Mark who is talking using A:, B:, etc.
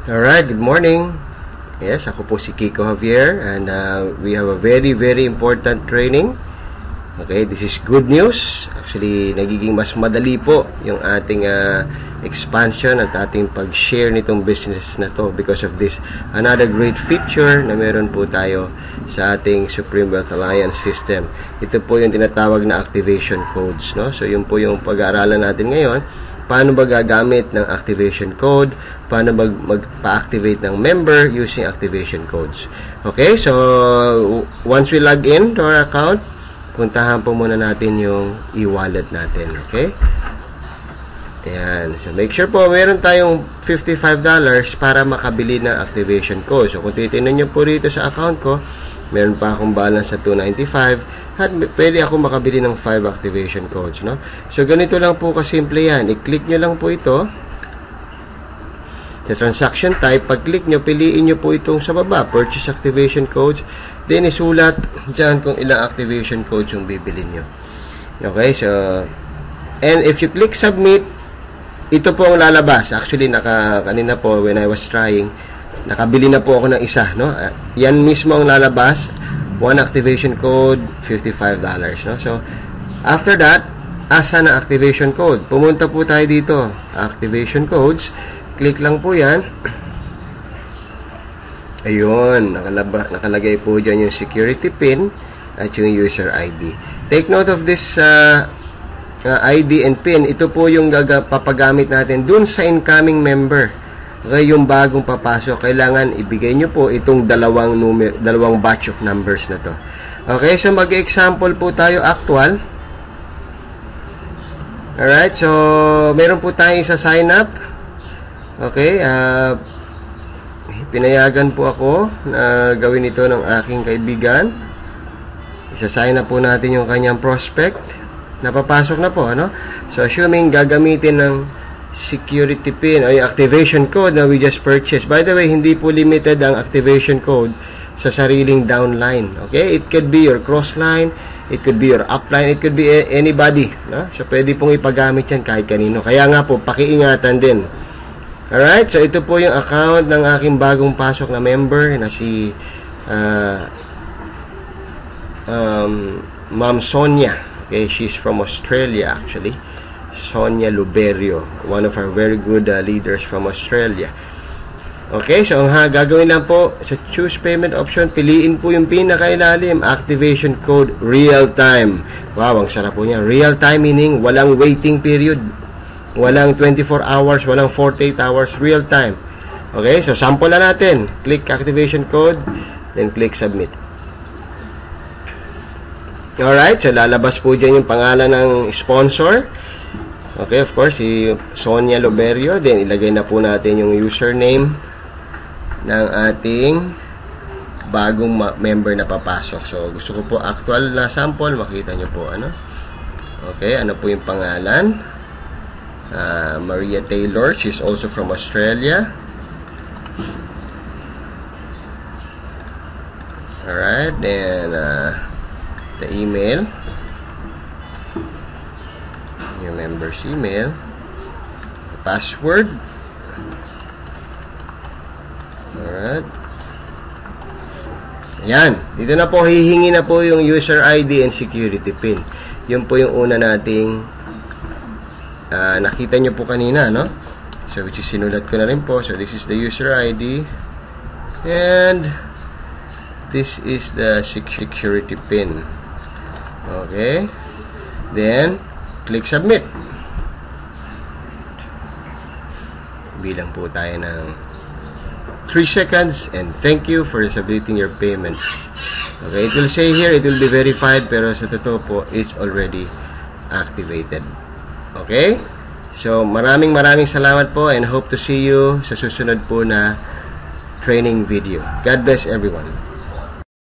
A: Alright, good morning. Yes, ako po si Kiko Javier and we have a very important training. Okay, this is good news. Actually, nagiging mas madali po yung ating expansion at ating pag-share nitong business na to because of this another great feature na meron po tayo sa ating Supreme Wealth Alliance system. Ito po yung tinatawag na activation codes, no? So, yun po yung pag-aaralan natin ngayon. Paano ba gagamit ng activation code? Paano magpa-activate ng member using activation codes? Okay, so once we log in to our account, puntahan po muna natin yung e-wallet natin. Okay? Ayan. So make sure po meron tayong $55 para makabili ng activation code. So kung titignan nyo po rito sa account ko, meron pa akong balance sa $295 at pwede ako makabili ng 5 activation codes, no? So ganito lang po kasimple yan. I-click nyo lang po ito sa transaction type. Pag-click nyo, piliin nyo po itong sa baba, purchase activation codes, then isulat dyan kung ilang activation codes yung bibili nyo. Okay, so and if you click submit, ito po ang lalabas. Actually, kanina po when I was trying, nakabili na po ako ng isa, no? Yan mismo ang lalabas. One activation code, $55, no? So, after that, asa na activation code? Pumunta po tayo dito. Activation codes. Click lang po yan. Ayun, nakalagay po dyan yung security pin at yung user ID. Take note of this ID and pin. Ito po yung papagamit natin dun sa incoming member. Okay, yung bagong papasok, kailangan ibigay nyo po itong dalawang batch of numbers na to. Okay, so mag-example po tayo actual. Alright, so meron po tayong isa sign up. Okay, pinayagan po ako na gawin ito ng aking kaibigan. Isa-sign up po natin yung kanyang prospect. Napapasok na po, ano? So, assuming gagamitin ng security pin o yung activation code na we just purchased. By the way, hindi po limited ang activation code sa sariling downline. Okay? It could be your crossline, it could be your upline, it could be anybody. No? So, pwede pong ipagamit yan kahit kanino. Kaya nga po, pakiingatan din. Alright? So, ito po yung account ng aking bagong pasok na member na si Ma'am Sonia. Okay? She's from Australia actually. Sonia Luberio, one of our very good leaders from Australia. Okay, so ang gagawin lang po sa choose payment option, piliin po yung pinakailalim, activation code real time. Wow, ang sarap po niya. Real time meaning walang waiting period, walang 24 hours, walang 48 hours, real time. Okay, so sample na natin. Click activation code, then click submit. Alright, so lalabas po dyan yung pangalan ng sponsor. Okay, of course, si Sonia Luberio. Then, ilagay na po natin yung username ng ating bagong member na papasok. So, gusto ko po actual na sample. Makita nyo po, ano? Okay, ano po yung pangalan? Maria Taylor. She's also from Australia. Alright, then, the email. Yung member's email, the password. Alright. Ayan. Dito na po, hihingi na po yung user ID and security pin. Yun po yung una nating nakita nyo po kanina, no? So, which is sinulat ko na rin po. So, this is the user ID and this is the security pin. Okay. Then, click submit. Bilang po tayo ng 3 seconds and thank you for submitting your payments. Okay, it will say here, it will be verified, pero sa totoo po, it's already activated. Okay? So, maraming salamat po and hope to see you sa susunod po na training video. God bless everyone.